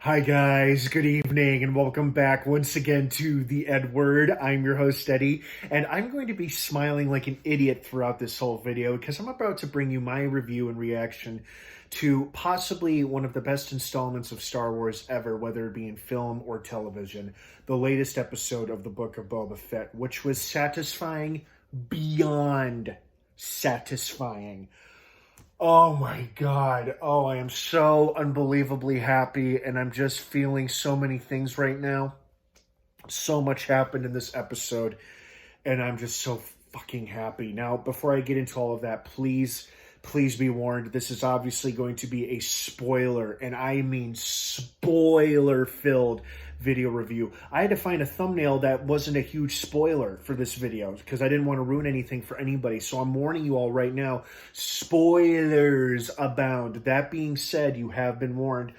Hi guys, good evening and welcome back once again to the EdWord. I'm your host Eddie and I'm going to be smiling like an idiot throughout this whole video because I'm about to bring you my review and reaction to possibly one of the best installments of Star Wars ever, whether it be in film or television, the latest episode of the Book of Boba Fett, which was satisfying beyond satisfying. Oh my God. Oh, I am so unbelievably happy, and I'm just feeling so many things right now. So much happened in this episode, and I'm just so fucking happy. Now, before I get into all of that, please be warned. This is obviously going to be a spoiler, and I mean spoiler-filled video review. I had to find a thumbnail that wasn't a huge spoiler for this video because I didn't want to ruin anything for anybody. So I'm warning you all right now, spoilers abound. That being said, you have been warned.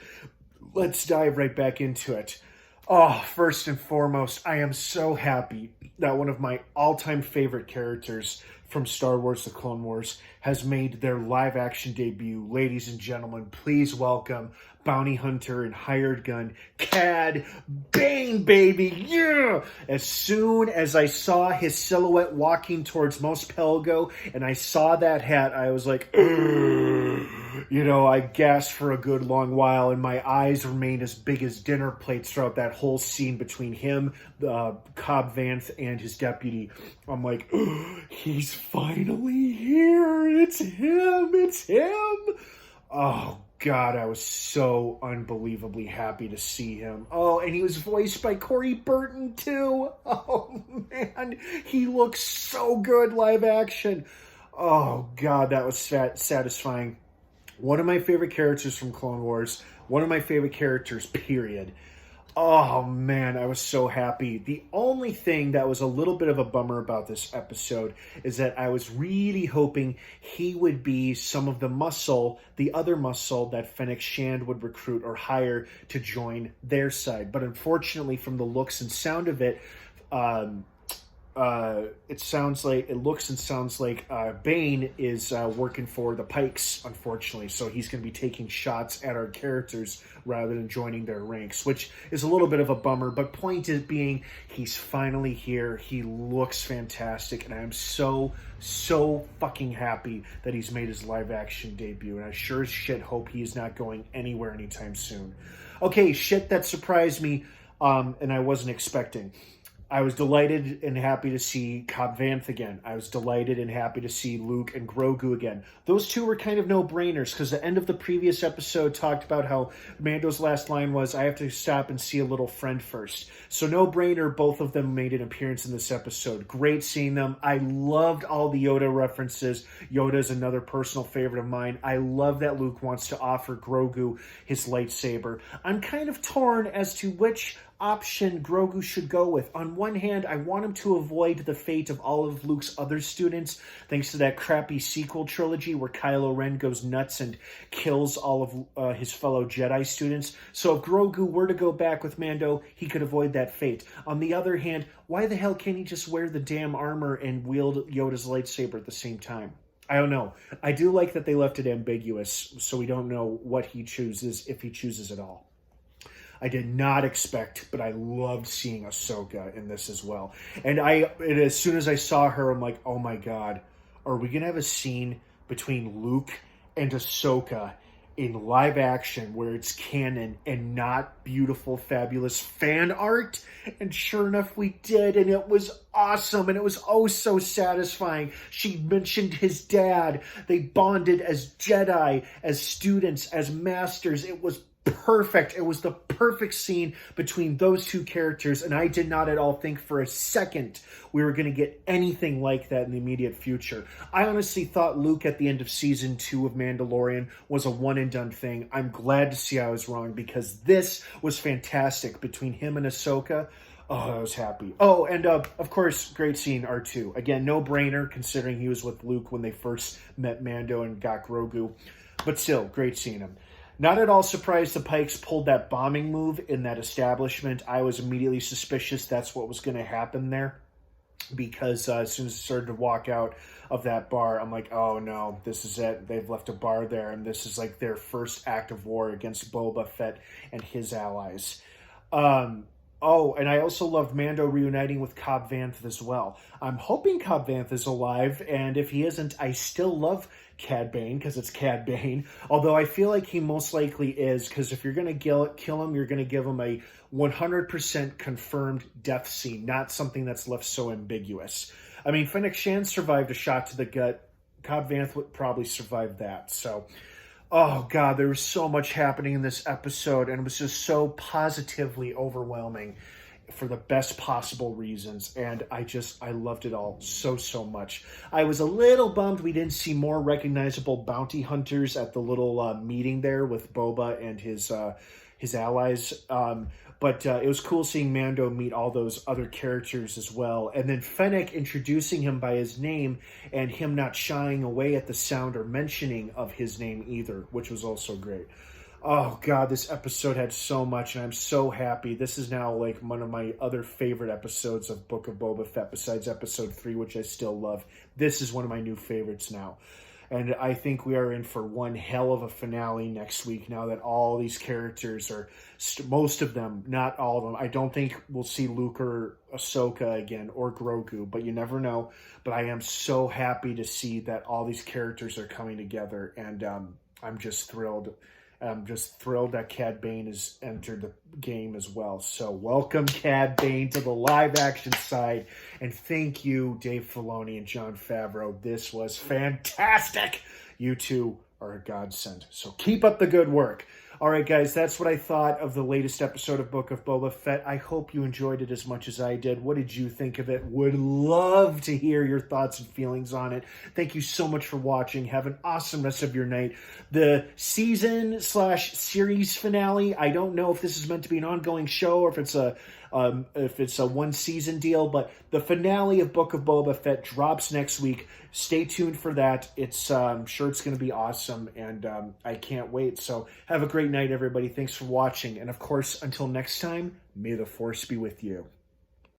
Let's dive right back into it. Oh, first and foremost, I am so happy that one of my all-time favorite characters from Star Wars: The Clone Wars has made their live-action debut. Ladies and gentlemen, please welcome bounty hunter and hired gun, Cad Bane, baby, yeah! As soon as I saw his silhouette walking towards Mos Pelgo, and I saw that hat, I was like, ugh. You know, I gasped for a good long while, and my eyes remained as big as dinner plates throughout that whole scene between him, Cobb Vanf, and his deputy. I'm like, he's finally here. It's him. Oh, God, I was so unbelievably happy to see him. Oh, and he was voiced by Corey Burton, too. Oh, man, he looks so good live action. Oh, God, that was satisfying. One of my favorite characters from Clone Wars. One of my favorite characters, period. Oh, man, I was so happy. The only thing that was a little bit of a bummer about this episode is that I was really hoping he would be some of the muscle, the other muscle that Fennec Shand would recruit or hire to join their side. But unfortunately, from the looks and sound of it, it looks and sounds like Bane is working for the Pikes, unfortunately. So he's going to be taking shots at our characters rather than joining their ranks, which is a little bit of a bummer. But point is being, he's finally here. He looks fantastic, and I'm so fucking happy that he's made his live action debut. And I sure as shit hope he is not going anywhere anytime soon. Okay, shit that surprised me, and I wasn't expecting. I was delighted and happy to see Cobb Vanth again. I was delighted and happy to see Luke and Grogu again. Those two were kind of no-brainers because the end of the previous episode talked about how Mando's last line was, I have to stop and see a little friend first. So no-brainer, both of them made an appearance in this episode. Great seeing them. I loved all the Yoda references. Yoda is another personal favorite of mine. I love that Luke wants to offer Grogu his lightsaber. I'm kind of torn as to which option Grogu should go with. On one hand, I want him to avoid the fate of all of Luke's other students, thanks to that crappy sequel trilogy where Kylo Ren goes nuts and kills all of his fellow Jedi students. So if Grogu were to go back with Mando, he could avoid that fate. On the other hand, why the hell can't he just wear the damn armor and wield Yoda's lightsaber at the same time? I don't know. I do like that they left it ambiguous, so we don't know what he chooses, if he chooses at all. I did not expect, but I loved seeing Ahsoka in this as well. And as soon as I saw her, I'm like, oh my God, are we going to have a scene between Luke and Ahsoka in live action where it's canon and not beautiful, fabulous fan art? And sure enough, we did, and it was awesome, and it was oh so satisfying. She mentioned his dad. They bonded as Jedi, as students, as masters. It was perfect. It was the perfect scene between those two characters, and I did not at all think for a second we were going to get anything like that in the immediate future. I honestly thought Luke at the end of season 2 of Mandalorian was a one-and-done thing. I'm glad to see I was wrong because this was fantastic between him and Ahsoka. Oh, I was happy. Oh, and of course, great scene, R2. Again, no-brainer considering he was with Luke when they first met Mando and got Grogu. But still, great seeing him. Not at all surprised the Pikes pulled that bombing move in that establishment. I was immediately suspicious that's what was going to happen there. because as soon as I started to walk out of that bar, I'm like, oh no, this is it. They've left a bar there, and this is like their first act of war against Boba Fett and his allies. Oh, and I also loved Mando reuniting with Cobb Vanth as well. I'm hoping Cobb Vanth is alive, and if he isn't, I still love Cad Bane, because it's Cad Bane. Although I feel like he most likely is, because if you're going to kill him, you're going to give him a 100% confirmed death scene, not something that's left so ambiguous. I mean, Fennec Shand survived a shot to the gut. Cobb Vanth would probably survive that, so... Oh, God, there was so much happening in this episode, and it was just so positively overwhelming for the best possible reasons, and I loved it all so, so much. I was a little bummed we didn't see more recognizable bounty hunters at the little meeting there with Boba and his allies, but it was cool seeing Mando meet all those other characters as well. And then Fennec introducing him by his name and him not shying away at the sound or mentioning of his name either, which was also great. Oh, God, this episode had so much, and I'm so happy. This is now like one of my other favorite episodes of Book of Boba Fett, besides episode 3, which I still love. This is one of my new favorites now. And I think we are in for one hell of a finale next week now that all these characters are, most of them, not all of them. I don't think we'll see Luke or Ahsoka again or Grogu, but you never know. But I am so happy to see that all these characters are coming together, and I'm just thrilled. I'm just thrilled that Cad Bane has entered the game as well. So welcome, Cad Bane, to the live-action side. And thank you, Dave Filoni and Jon Favreau. This was fantastic. You two are a godsend. So keep up the good work. All right, guys, that's what I thought of the latest episode of Book of Boba Fett. I hope you enjoyed it as much as I did. What did you think of it? Would love to hear your thoughts and feelings on it. Thank you so much for watching. Have an awesome rest of your night. The season/series finale, I don't know if this is meant to be an ongoing show or if it's a one season deal, but the finale of Book of Boba Fett drops next week. Stay tuned for that. I'm sure it's going to be awesome, and I can't wait. So have a great night, everybody. Thanks for watching. And of course, until next time, may the Force be with you.